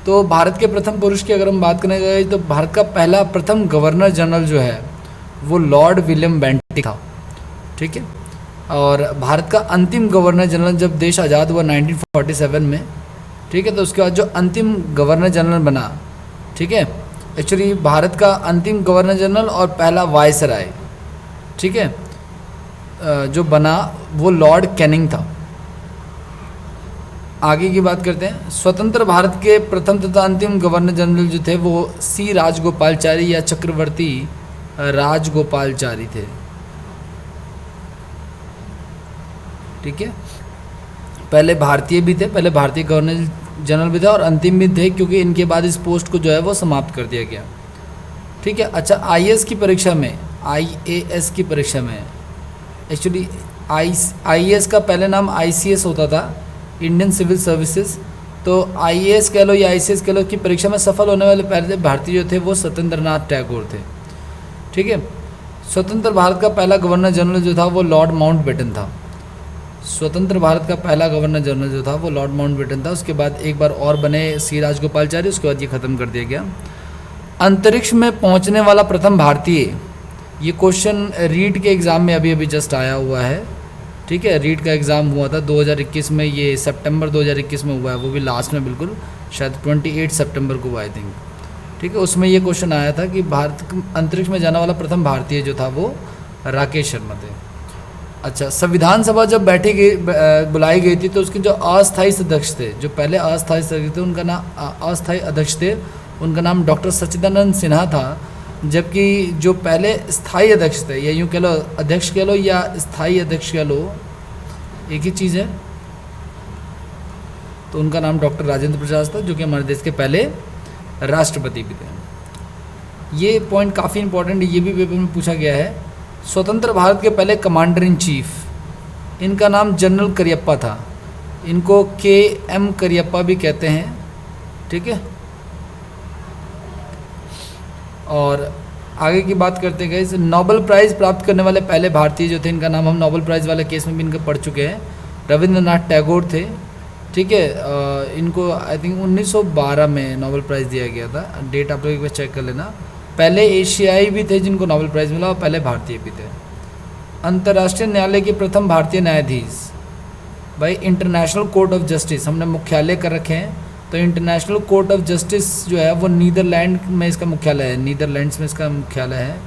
तो भारत के प्रथम पुरुष की अगर हम बात करने जाए तो भारत का पहला प्रथम गवर्नर जनरल जो है वो लॉर्ड विलियम बेंटिक था, ठीक है। और भारत का अंतिम गवर्नर जनरल जब देश आज़ाद हुआ 1947 में, ठीक है, तो उसके बाद जो अंतिम गवर्नर जनरल बना, ठीक है, एक्चुअली भारत का अंतिम गवर्नर जनरल और पहला वायसराय, ठीक है, जो बना वो लॉर्ड कैनिंग था। आगे की बात करते हैं। स्वतंत्र भारत के प्रथम तथा अंतिम गवर्नर जनरल जो थे वो सी राजगोपालचारी या चक्रवर्ती राजगोपालचारी थे, ठीक है। पहले भारतीय भी थे, पहले भारतीय गवर्नर जनरल भी थे और अंतिम भी थे, क्योंकि इनके बाद इस पोस्ट को जो है वो समाप्त कर दिया गया, ठीक है। अच्छा, आईएएस की परीक्षा में, आईएएस की परीक्षा में एक्चुअली आईएएस का पहले नाम आईसीएस होता था, इंडियन सिविल सर्विसेज। तो आईएएस कह लो या आईसीएस कह लो की परीक्षा में सफल होने वाले पहले भारतीय जो थे वो सत्येंद्रनाथ टैगोर थे, ठीक है। स्वतंत्र भारत का पहला गवर्नर जनरल जो था वो लॉर्ड माउंटबेटन था। स्वतंत्र भारत का पहला गवर्नर जनरल जो था वो लॉर्ड माउंटबेटन था। उसके बाद एक बार और बने सी राजगोपालचारी, उसके बाद ये ख़त्म कर दिया गया। अंतरिक्ष में पहुंचने वाला प्रथम भारतीय, ये क्वेश्चन रीट के एग्ज़ाम में अभी अभी जस्ट आया हुआ है, ठीक है। रीट का एग्ज़ाम हुआ था 2021 में, ये सितंबर 2021 में हुआ है, वो भी लास्ट में बिल्कुल, शायद 28 सितंबर को हुआ आई थिंक, ठीक है। उसमें ये क्वेश्चन आया था कि भारत अंतरिक्ष में जाने वाला प्रथम भारतीय जो था वो राकेश शर्मा थे। अच्छा, संविधान सभा जब बुलाई गई थी तो उसके जो अस्थायी अध्यक्ष थे, जो पहले अस्थायी अध्यक्ष थे उनका नाम अस्थायी अध्यक्ष थे, उनका नाम डॉक्टर सच्चिदानंद सिन्हा था। जबकि जो पहले स्थायी अध्यक्ष थे, या यूँ कह लो अध्यक्ष कह लो या स्थायी अध्यक्ष कह लो, एक ही चीज़ है, तो उनका नाम डॉक्टर राजेंद्र प्रसाद था, जो कि हमारे देश के पहले राष्ट्रपति भी थे। ये पॉइंट काफ़ी इंपॉर्टेंट है, ये भी पेपर में पूछा गया है। स्वतंत्र भारत के पहले कमांडर इन चीफ, इनका नाम जनरल करियप्पा था, इनको KM करियप्पा भी कहते हैं, ठीक है। और आगे की बात करते गए, नोबेल प्राइज़ प्राप्त करने वाले पहले भारतीय जो थे, इनका नाम हम नोबेल प्राइज़ वाले केस में भी इनके पढ़ चुके हैं, रविंद्रनाथ टैगोर थे, ठीक है। इनको आई थिंक 1912 में नोबेल प्राइज़ दिया गया था, डेट आप लोग एक बार चेक कर लेना। पहले एशियाई भी थे जिनको नोबेल प्राइज़ मिला और पहले भारतीय भी थे। अंतर्राष्ट्रीय न्यायालय के प्रथम भारतीय न्यायाधीश, भाई इंटरनेशनल कोर्ट ऑफ जस्टिस हमने मुख्यालय कर रखे हैं, तो इंटरनेशनल कोर्ट ऑफ जस्टिस जो है वो नीदरलैंड में इसका मुख्यालय है, नीदरलैंड्स में इसका मुख्यालय है,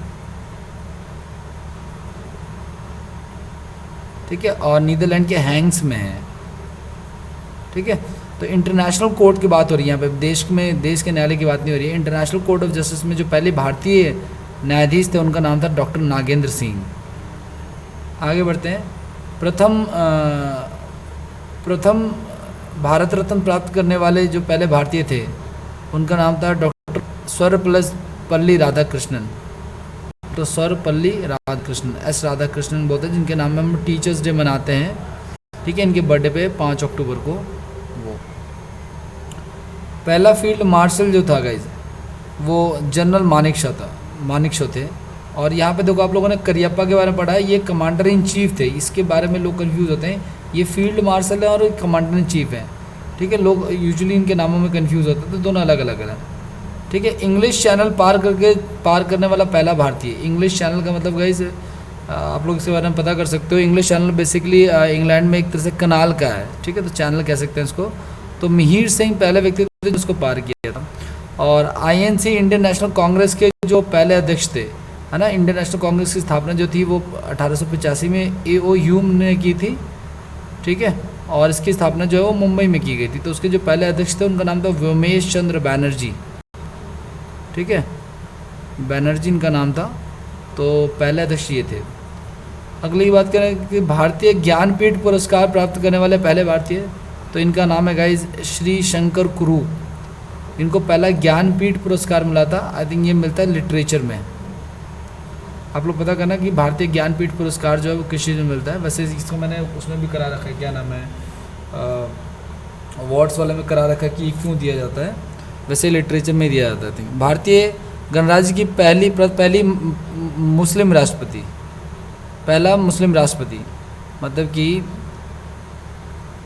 ठीक है, और नीदरलैंड के हैंग्स में है, ठीक है। तो इंटरनेशनल कोर्ट की बात हो रही है यहाँ पे, देश के न्यायालय की बात नहीं हो रही है। इंटरनेशनल कोर्ट ऑफ जस्टिस में जो पहले भारतीय न्यायाधीश थे उनका नाम था डॉक्टर नागेंद्र सिंह। आगे बढ़ते हैं। प्रथम भारत रत्न प्राप्त करने वाले जो पहले भारतीय थे उनका नाम था डॉक्टर सर्वपल्ली राधाकृष्णन। तो सर्वपल्ली राधाकृष्णन, एस राधाकृष्णन बोलते हैं, जिनके नाम में हम टीचर्स डे मनाते हैं, ठीक है। इनके बर्थडे पे 5 अक्टूबर को। वो पहला फील्ड मार्शल जो था गाइज वो जनरल मानेकशॉ थे। और यहाँ पे देखो आप लोगों ने करियप्पा के बारे में पढ़ा है, ये कमांडर इन चीफ थे, इसके बारे में लोग कंफ्यूज होते हैं, ये फील्ड मार्शल है और कमांडर इन चीफ हैं, ठीक है। लोग यूजुअली इनके नामों में कंफ्यूज होते हैं, तो दोनों अलग अलग हैं, ठीक है। इंग्लिश चैनल पार करने वाला पहला भारतीय, इंग्लिश चैनल का मतलब गाइज आप लोग इसके बारे में पता कर सकते हो। इंग्लिश चैनल बेसिकली इंग्लैंड में एक तरह से कनाल का है, ठीक है, तो चैनल कह सकते हैं इसको। तो मिहिर सिंह पहले व्यक्ति थे जिसको पार किया था। और INC इंडियन नेशनल कांग्रेस के जो पहले अध्यक्ष थे, है ना, इंडियन नेशनल कांग्रेस की स्थापना जो थी वो 1885 में A.O. ह्यूम ने की थी, ठीक है। और इसकी स्थापना जो है वो मुंबई में की गई थी। तो उसके जो पहले अध्यक्ष थे उनका नाम था व्योमेश चंद्र बैनर्जी, ठीक है, बैनर्जी इनका नाम था। तो पहले अध्यक्ष ये थे। अगली बात करें कि भारतीय ज्ञानपीठ पुरस्कार प्राप्त करने वाले पहले भारतीय, तो इनका नाम है गाइज श्री शंकर कुरूप। इनको पहला ज्ञानपीठ पुरस्कार मिला था, आई थिंक ये मिलता है लिटरेचर में। आप लोग पता करना कि भारतीय ज्ञानपीठ पुरस्कार जो है वो किस चीज़ में मिलता है। वैसे इसको मैंने उसमें भी करा रखा है, क्या नाम है, अवार्ड्स वाले में करा रखा है कि क्यों दिया जाता है, वैसे लिटरेचर में दिया जाता है। भारतीय गणराज्य की पहली मुस्लिम राष्ट्रपति, पहला मुस्लिम राष्ट्रपति, मतलब कि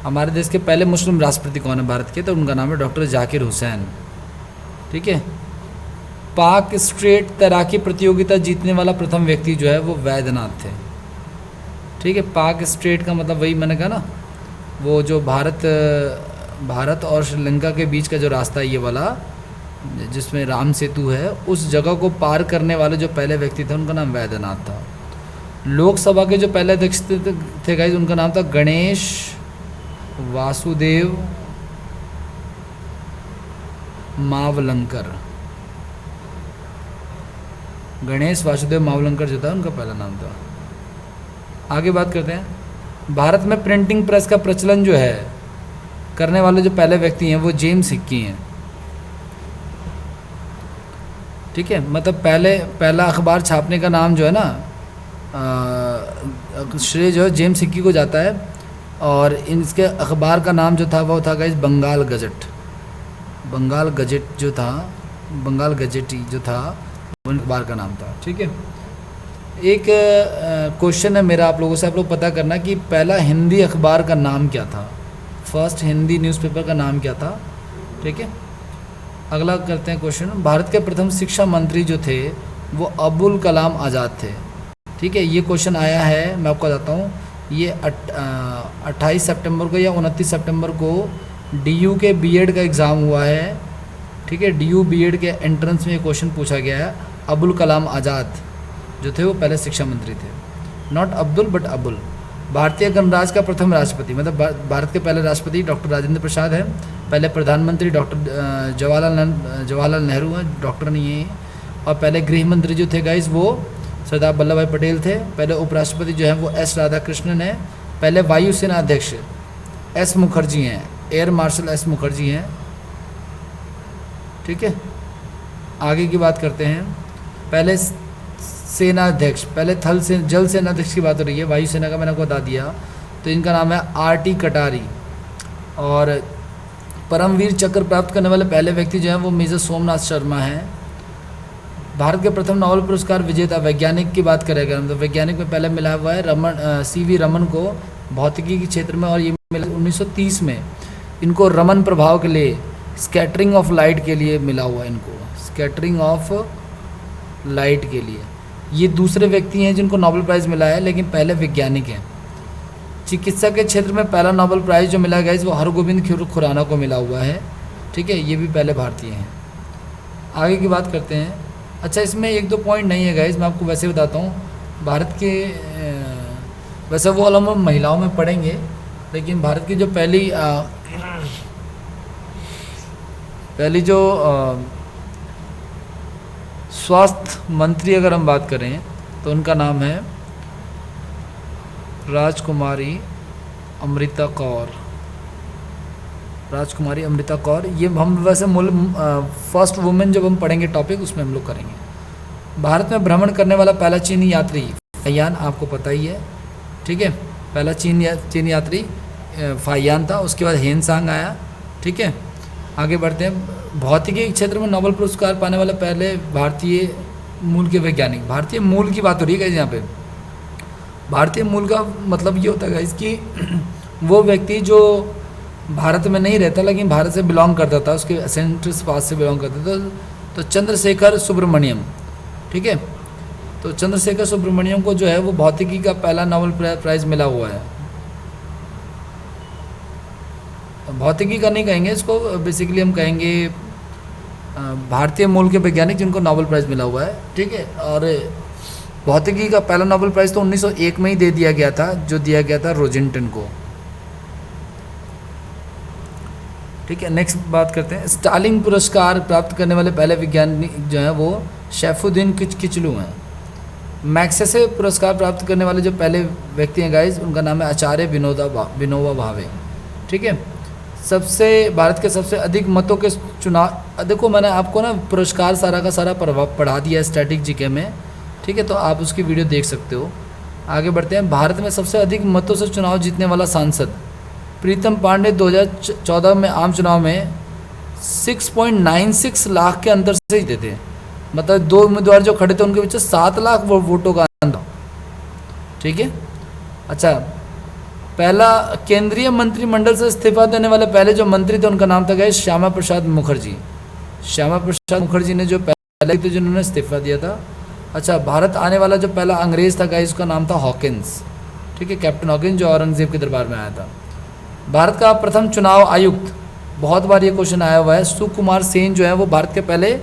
हमारे देश के पहले मुस्लिम राष्ट्रपति कौन है भारत के, तो उनका नाम है डॉक्टर जाकिर हुसैन। ठीक है। पाक स्ट्रेट तैराकी प्रतियोगिता जीतने वाला प्रथम व्यक्ति जो है वो वैद्यनाथ थे। ठीक है, पाक स्ट्रेट का मतलब वही मैंने कहा ना, वो जो भारत और श्रीलंका के बीच का जो रास्ता है ये वाला, जिसमें राम सेतु है, उस जगह को पार करने वाले जो पहले व्यक्ति थे उनका नाम वैद्यनाथ था। लोकसभा के जो पहले अध्यक्ष थे गाइस, उनका नाम था गणेश वासुदेव मावलंकर। गणेश वासुदेव मावलंकर जो था उनका पहला नाम था। आगे बात करते हैं, भारत में प्रिंटिंग प्रेस का प्रचलन जो है करने वाले जो पहले व्यक्ति हैं वो जेम्स हिक्की हैं। ठीक है, मतलब पहला अखबार छापने का नाम जो है ना, श्रेय जो है जेम्स हिक्की को जाता है। और इसके अखबार का नाम जो था वो था गाइस बंगाल गजट। बंगाल गजेटी जो था वो अखबार का नाम था। ठीक है, एक क्वेश्चन है मेरा आप लोगों से, आप लोग पता करना कि पहला हिंदी अखबार का नाम क्या था, फर्स्ट हिंदी न्यूज़पेपर का नाम क्या था। ठीक है, अगला करते हैं क्वेश्चन। भारत के प्रथम शिक्षा मंत्री जो थे वो अबुल कलाम आज़ाद थे। ठीक है, ये क्वेश्चन आया है, मैं आपको बताता हूँ। ये 28 सितंबर को या 29 सितंबर को DU के बीएड का एग्ज़ाम हुआ है। ठीक है, DU बीएड के एंट्रेंस में ये क्वेश्चन पूछा गया है। अबुल कलाम आज़ाद जो थे वो पहले शिक्षा मंत्री थे, नॉट अब्दुल बट अबुल। भारतीय गणराज्य का प्रथम राष्ट्रपति, मतलब भारत के पहले राष्ट्रपति डॉक्टर राजेंद्र प्रसाद हैं। पहले प्रधानमंत्री डॉक्टर जवाहरलाल नेहरू हैं, डॉक्टर नहीं है। और पहले गृह मंत्री जो थे गाइस वो सरदार वल्लभ भाई पटेल थे। पहले उपराष्ट्रपति जो हैं वो S राधाकृष्णन हैं। पहले वायुसेना अध्यक्ष S मुखर्जी हैं, एयर मार्शल S मुखर्जी हैं। ठीक है, आगे की बात करते हैं। पहले सेना अध्यक्ष, पहले जल सेना अध्यक्ष की बात हो रही है, वायुसेना का मैंने आपको बता दिया, तो इनका नाम है RT कटारी। और परमवीर चक्र प्राप्त करने वाले पहले व्यक्ति जो हैं वो मेजर सोमनाथ शर्मा हैं। भारत के प्रथम नोबेल पुरस्कार विजेता वैज्ञानिक की बात करें अगर, तो वैज्ञानिक में पहले मिला हुआ है CV रमन को भौतिकी के क्षेत्र में, और ये मिला 1930 में। इनको रमन प्रभाव के लिए, स्कैटरिंग ऑफ लाइट के लिए मिला हुआ है इनको, स्कैटरिंग ऑफ लाइट के लिए। ये दूसरे व्यक्ति हैं जिनको नोबेल प्राइज़ मिला है, लेकिन पहले वैज्ञानिक हैं। चिकित्सा के क्षेत्र में पहला नोबेल प्राइज़ जो मिला गया वो हरगोविंद खुराना को मिला हुआ है। ठीक है, ये भी पहले भारतीय हैं। आगे की बात करते हैं। अच्छा, इसमें 1-2 पॉइंट नहीं है गाइज, मैं आपको वैसे बताता हूँ। भारत के वैसे वो अलग हम महिलाओं में पढ़ेंगे, लेकिन भारत की जो पहली जो स्वास्थ्य मंत्री अगर हम बात करें तो उनका नाम है राजकुमारी अमृता कौर। राजकुमारी अमृता कौर, ये हम वैसे फर्स्ट वुमेन जब हम पढ़ेंगे टॉपिक उसमें हम लोग करेंगे। भारत में भ्रमण करने वाला पहला चीनी यात्री फाहियान, आपको पता ही है। ठीक है, पहला चीनी यात्री फाहियान था, उसके बाद हेनसांग आया। ठीक है, आगे बढ़ते हैं। भौतिकी के क्षेत्र में नोबेल पुरस्कार पाने वाले पहले भारतीय मूल के वैज्ञानिक, भारतीय मूल की बात हो रही है यहाँ पे। भारतीय मूल का मतलब ये होता है कि वो व्यक्ति जो भारत में नहीं रहता लेकिन भारत से बिलोंग करता था, उसके एसेंट्रस पास से बिलोंग करता था। तो चंद्रशेखर सुब्रमण्यम, ठीक है, तो चंद्रशेखर सुब्रमण्यम को जो है वो भौतिकी का पहला नोबेल प्राइज़ मिला हुआ है। भौतिकी का नहीं कहेंगे इसको, बेसिकली हम कहेंगे भारतीय मूल के वैज्ञानिक जिनको नोबेल प्राइज़ मिला हुआ है। ठीक है, और भौतिकी का पहला नोबेल प्राइज़ तो 1901 में ही दे दिया गया था, जो दिया गया था रोजिंटन को। ठीक है, नेक्स्ट बात करते हैं। स्टालिन पुरस्कार प्राप्त करने वाले पहले वैज्ञानिक जो हैं वो सैफुद्दीन किचलू हैं। मैग्सेसे पुरस्कार प्राप्त करने वाले जो पहले व्यक्ति हैं गाइज, उनका नाम है आचार्य विनोबा भावे। ठीक है, भारत के सबसे अधिक मतों के चुनाव, देखो मैंने आपको ना पुरस्कार सारा का सारा पढ़ा दिया स्टैटिक जीके में। ठीक है, तो आप उसकी वीडियो देख सकते हो। आगे बढ़ते हैं। भारत में सबसे अधिक मतों से चुनाव जीतने वाला सांसद प्रीतम पांडे 2014 में आम चुनाव में 6.96 लाख के अंतर से जीते थे। मतलब 2 उम्मीदवार जो खड़े थे उनके पीछे 7 लाख वोटों का अंतर। ठीक है, अच्छा, पहला केंद्रीय मंत्रिमंडल से इस्तीफा देने वाले पहले जो मंत्री थे उनका नाम था गाइस श्यामा प्रसाद मुखर्जी। श्यामा प्रसाद मुखर्जी ने जो पहले थे जिन्होंने इस्तीफा दिया था। अच्छा, भारत आने वाला जो पहला अंग्रेज़ था गाइस, उसका नाम था हॉकिंस। ठीक है, कैप्टन हॉकिंस, जो औरंगजेब के दरबार में आया था। भारत का प्रथम चुनाव आयुक्त, बहुत बार ये क्वेश्चन आया हुआ है, सुकुमार सेन जो है वो भारत के पहले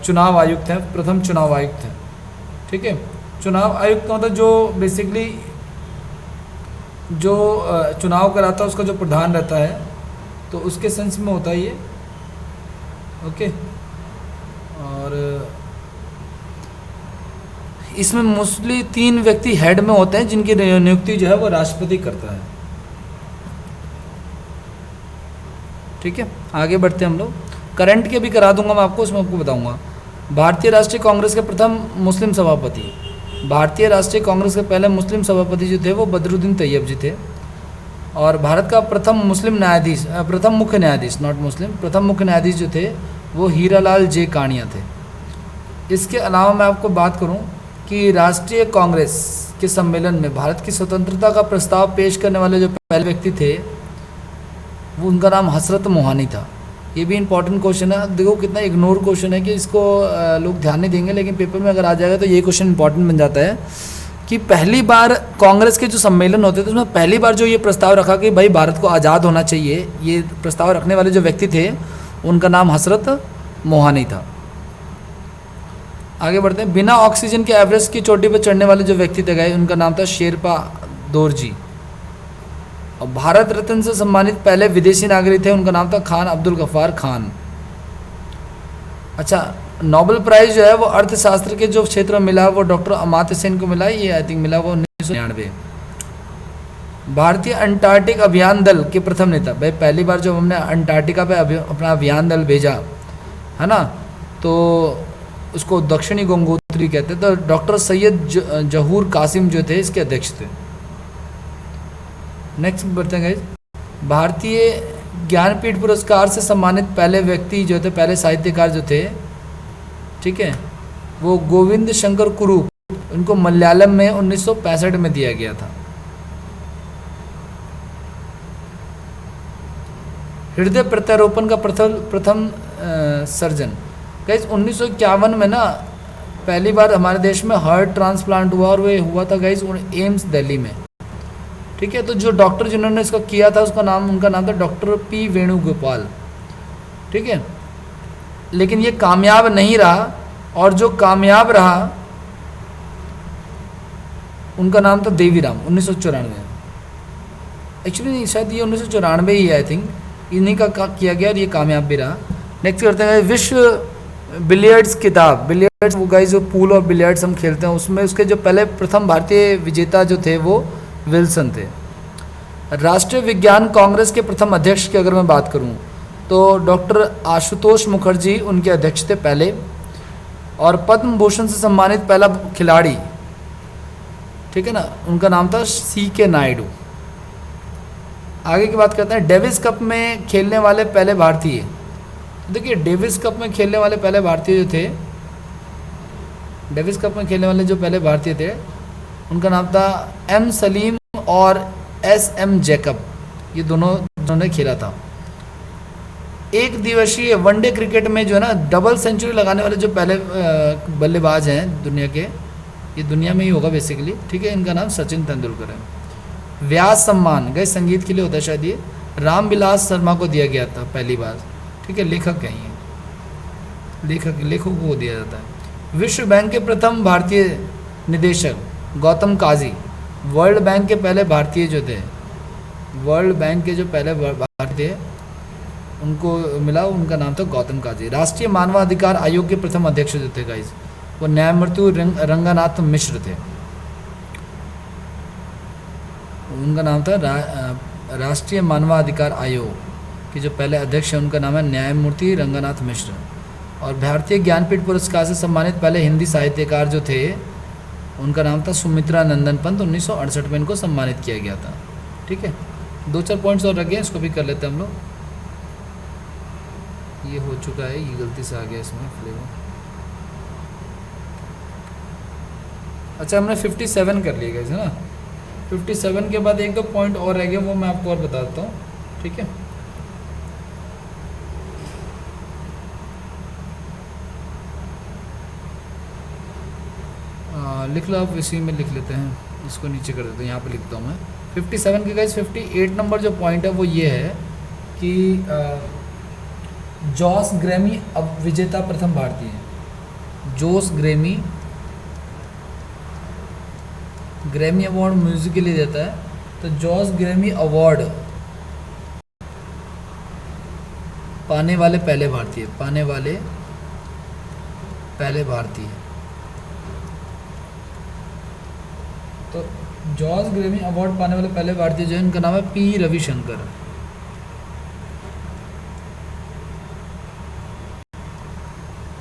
चुनाव आयुक्त हैं, प्रथम चुनाव आयुक्त हैं। ठीक है, चुनाव आयुक्त का मतलब जो बेसिकली जो चुनाव कराता है उसका जो प्रधान रहता है, तो उसके सेंस में होता है ये। ओके, और इसमें मोस्टली 3 व्यक्ति हेड में होते हैं जिनकी नियुक्ति जो है वो राष्ट्रपति करता है। ठीक है, आगे बढ़ते हैं हम लोग। करंट के भी करा दूंगा मैं आपको, उसमें आपको बताऊंगा। भारतीय राष्ट्रीय कांग्रेस के प्रथम मुस्लिम सभापति, भारतीय राष्ट्रीय कांग्रेस के पहले मुस्लिम सभापति जो थे वो बदरुद्दीन तैयब जी थे। और भारत का प्रथम मुस्लिम न्यायाधीश, प्रथम मुख्य न्यायाधीश, नॉट मुस्लिम, प्रथम मुख्य न्यायाधीश जो थे वो हीरालाल जे कानिया थे। इसके अलावा मैं आपको बात करूं कि राष्ट्रीय कांग्रेस के सम्मेलन में भारत की स्वतंत्रता का प्रस्ताव पेश करने वाले जो पहले व्यक्ति थे वो, उनका नाम हसरत मोहानी था। ये भी इंपॉर्टेंट क्वेश्चन है। देखो कितना इग्नोर क्वेश्चन है कि इसको लोग ध्यान नहीं देंगे, लेकिन पेपर में अगर आ जाएगा तो ये क्वेश्चन इंपॉर्टेंट बन जाता है कि पहली बार कांग्रेस के जो सम्मेलन होते थे उसमें पहली बार जो ये प्रस्ताव रखा कि भाई भारत को आज़ाद होना चाहिए, ये प्रस्ताव रखने वाले जो व्यक्ति थे उनका नाम हसरत मोहानी था। आगे बढ़ते हैं। बिना ऑक्सीजन के एवरेस्ट की चोटी पर चढ़ने वाले जो व्यक्ति थे गए, उनका नाम था शेरपा दोरजी। और भारत रत्न से सम्मानित पहले विदेशी नागरिक थे, उनका नाम था खान अब्दुल गफ्फार खान। अच्छा, नोबेल प्राइज़ जो है वो अर्थशास्त्र के जो क्षेत्र में मिला वो डॉक्टर अमात्य सेन को मिला, ये आई थिंक मिला वो 1999। भारतीय अंटार्कटिक अभियान दल के प्रथम नेता, भाई पहली बार जब हमने अंटार्कटिका पे अपना अभियान दल भेजा है ना, तो उसको दक्षिणी गंगोत्री कहते हैं। तो डॉक्टर सैयद जहूर कासिम जो थे इसके अध्यक्ष थे। नेक्स्ट बढ़ते हैं गाइस। भारतीय ज्ञानपीठ पुरस्कार से सम्मानित पहले व्यक्ति जो थे, पहले साहित्यकार जो थे, ठीक है, वो गोविंद शंकर कुरूप, उनको मलयालम में 1965 में दिया गया था। हृदय प्रत्यारोपण का प्रथम सर्जन गाइस 1951 में ना पहली बार हमारे देश में हार्ट ट्रांसप्लांट हुआ, और वो हुआ था गाइस एम्स दिल्ली में। ठीक है, तो जो डॉक्टर जिन्होंने इसको किया था उनका नाम था डॉक्टर पी वेणुगोपाल। ठीक है, लेकिन ये कामयाब नहीं रहा, और जो कामयाब रहा उनका नाम था देवीराम, 1994। एक्चुअली शायद ये 1994 ही है, आई थिंक इन्हीं का किया गया और ये कामयाब भी रहा। नेक्स्ट करते हैं विश्व बिलियर्ड्स किताब। बिलियर्ड्स वो गाइस जो पूल और बिलियर्ड्स हम खेलते हैं उसमें उसके जो पहले प्रथम भारतीय विजेता जो थे वो विल्सन थे। राष्ट्रीय विज्ञान कांग्रेस के प्रथम अध्यक्ष की अगर मैं बात करूं तो डॉक्टर आशुतोष मुखर्जी उनके अध्यक्ष थे पहले। और पद्म भूषण से सम्मानित पहला खिलाड़ी, ठीक है ना, उनका नाम था CK नायडू। आगे की बात करते हैं। डेविस कप में खेलने वाले पहले भारतीय, देखिए डेविस कप में खेलने वाले पहले भारतीय जो थे, डेविस कप में खेलने वाले जो पहले भारतीय थे उनका नाम था M सलीम और SM जैकब। ये दोनों जिन्होंने खेला था। एक दिवसीय वनडे क्रिकेट में जो है ना डबल सेंचुरी लगाने वाले जो पहले बल्लेबाज हैं दुनिया के, ये दुनिया में ही होगा बेसिकली, ठीक है, इनका नाम सचिन तेंदुलकर है। व्यास सम्मान गए संगीत के लिए होता है शायद, ये रामविलास शर्मा को दिया गया था पहली बार, ठीक है, लेखक हैं ये, लेखकों को दिया जाता है। विश्व बैंक के प्रथम भारतीय निदेशक गौतम काजी। वर्ल्ड बैंक के पहले भारतीय जो थे, वर्ल्ड बैंक के जो पहले भारतीय उनको मिला, उनका नाम था गौतम काजी। राष्ट्रीय मानवाधिकार आयोग के प्रथम अध्यक्ष जो थे गाइस वो न्यायमूर्ति रंगनाथ मिश्र थे, उनका नाम था राष्ट्रीय मानवाधिकार आयोग के जो पहले अध्यक्ष हैं उनका नाम है न्यायमूर्ति रंगनाथ मिश्र। और भारतीय ज्ञानपीठ पुरस्कार से सम्मानित पहले हिंदी साहित्यकार जो थे उनका नाम था सुमित्रा नंदन पंत। 1968 में इनको सम्मानित किया गया था। ठीक है, 2-4 पॉइंट्स और रह गए, इसको भी कर लेते हैं हम लोग। ये हो चुका है, ये गलती से आ गया इसमें फ्लेवर। अच्छा, हमने 57 कर लिए गए है ना। 57 के बाद 1-2 पॉइंट और रह गए, वो मैं आपको और बता देता हूँ। ठीक है, लिख लो आप, इसी में लिख लेते हैं, इसको नीचे कर देते हैं, यहाँ पे लिखता हूँ मैं 57 के गाइस। 58 नंबर जो पॉइंट है वो ये है कि जॉस ग्रैमी अब विजेता प्रथम भारतीय हैं। जॉस ग्रैमी अवार्ड म्यूजिक के लिए देता है, तो जॉस ग्रैमी अवार्ड पाने वाले पहले भारतीय। तो जॉस ग्रैमी अवार्ड पाने वाले पहले भारतीय जो है, इनका नाम है पी रविशंकर।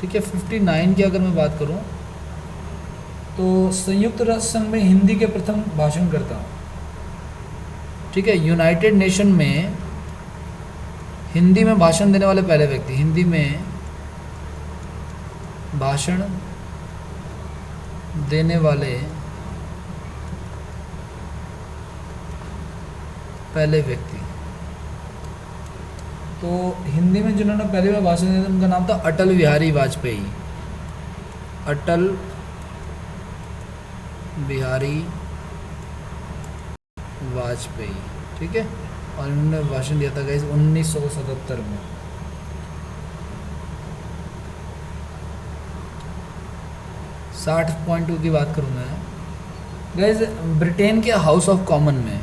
ठीक है। 59 की अगर मैं बात करूं तो संयुक्त राष्ट्र संघ में हिंदी के प्रथम भाषणकर्ता, ठीक है, यूनाइटेड नेशन में हिंदी में भाषण देने वाले पहले व्यक्ति, हिंदी में भाषण देने वाले पहले व्यक्ति। तो हिंदी में जिन्होंने पहली बार भाषण दिया था उनका नाम था अटल बिहारी वाजपेयी। अटल बिहारी वाजपेयी, ठीक है। और इन्होंने भाषण दिया था गाइस 1977 में। $60.2 की बात करूँ मैं गाइस, ब्रिटेन के हाउस ऑफ कॉमन में,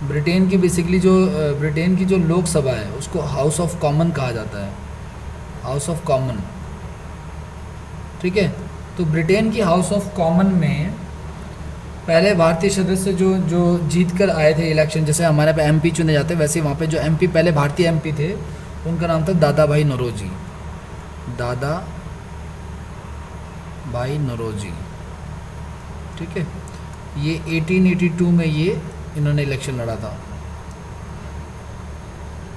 ब्रिटेन की बेसिकली जो ब्रिटेन की जो लोकसभा है उसको हाउस ऑफ कॉमन कहा जाता है, हाउस ऑफ कॉमन, ठीक है। तो ब्रिटेन की हाउस ऑफ कॉमन में पहले भारतीय सदस्य जो जीत कर आए थे इलेक्शन, जैसे हमारे पे एमपी चुने जाते हैं वैसे वहाँ पे जो एमपी पहले भारतीय एमपी थे उनका नाम था दादा भाई नौरोजी। दादा भाई नौरोजी, ठीक है। ये 1882 में ये इन्होंने इलेक्शन लड़ा था,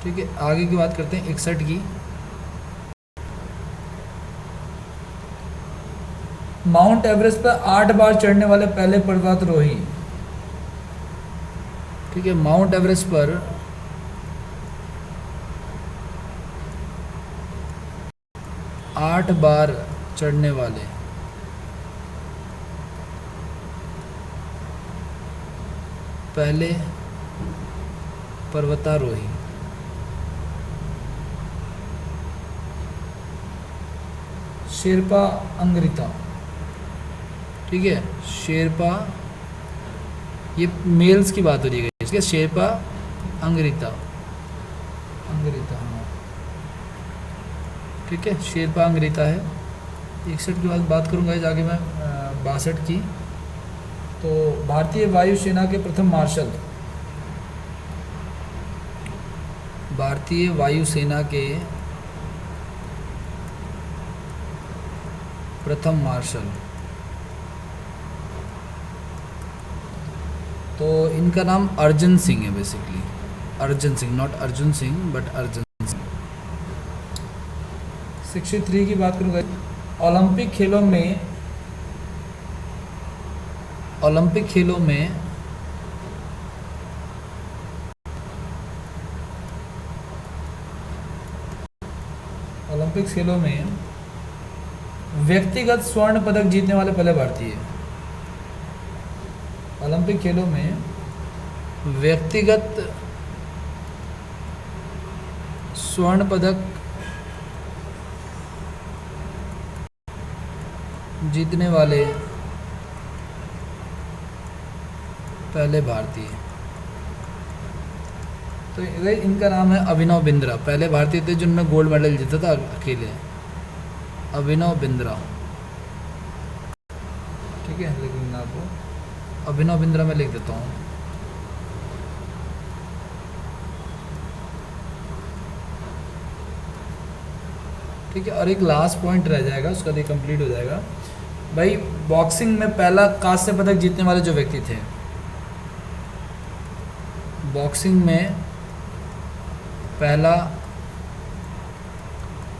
ठीक है। आगे की बात करते हैं 61 की। माउंट एवरेस्ट पर 8 बार चढ़ने वाले पहले पर्वतारोही, ठीक है। माउंट एवरेस्ट पर 8 बार चढ़ने वाले पहले पर्वतारोही, शेरपा अंग्रिता, ठीक है। शेरपा, ये मेल्स की बात हो रही है इसके, शेरपा अंग्रिता, हाँ, ठीक है, शेरपा अंग्रिता है। 61 की बात करूँगा आगे मैं 62 की। तो भारतीय वायुसेना के प्रथम मार्शल, भारतीय वायुसेना के प्रथम मार्शल, तो इनका नाम अर्जन सिंह है basically, Arjan Singh, not Arjun Singh but Arjan Singh. 63 की बात करूँगा, ओलंपिक खेलों में ओलंपिक खेलों में व्यक्तिगत स्वर्ण पदक जीतने वाले पहले भारतीय, ओलंपिक खेलों में व्यक्तिगत स्वर्ण पदक जीतने वाले पहले भारतीय, तो इनका नाम है अभिनव बिंद्रा। पहले भारतीय थे जिन्होंने गोल्ड मेडल जीता था अकेले, अभिनव बिंद्रा, ठीक है। लेकिन आपको अभिनव बिंद्रा में लिख देता हूँ। ठीक है। और एक लास्ट पॉइंट रह जाएगा, उसका भी कंप्लीट हो जाएगा भाई। बॉक्सिंग में पहला कांस्य पदक जीतने वाले जो व्यक्ति थे, बॉक्सिंग में पहला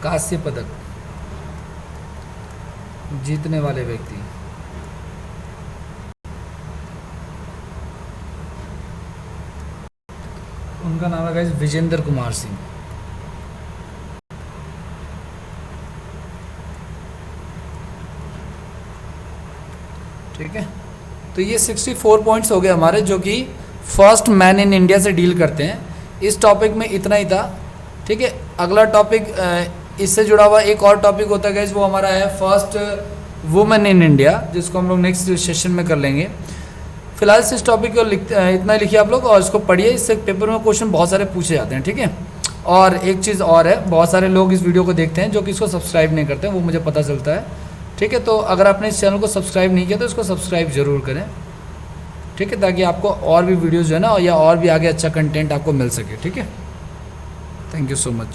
कांस्य पदक जीतने वाले व्यक्ति, उनका नाम है गाइस विजेंद्र कुमार सिंह। ठीक है, तो ये 64 पॉइंट्स हो गए हमारे, जो कि फर्स्ट मैन इन इंडिया से डील करते हैं। इस टॉपिक में इतना ही था। ठीक है, अगला टॉपिक इससे जुड़ा हुआ एक और टॉपिक होता है गाइस, वो हमारा है फर्स्ट वुमेन इन इंडिया, जिसको हम लोग नेक्स्ट सेशन में कर लेंगे। फिलहाल इस टॉपिक को इतना लिखिए आप लोग और इसको पढ़िए, इससे पेपर में क्वेश्चन बहुत सारे पूछे जाते हैं। ठीक है, और एक चीज़ और है, बहुत सारे लोग इस वीडियो को देखते हैं जो कि इसको सब्सक्राइब नहीं करते, वो मुझे पता चलता है। ठीक है, तो अगर आपने इस चैनल को सब्सक्राइब नहीं किया तो इसको सब्सक्राइब जरूर करें। ठीक है, ताकि आपको और भी वीडियोज़ जो है ना, या और भी आगे अच्छा कंटेंट आपको मिल सके। ठीक है, थैंक यू सो मच।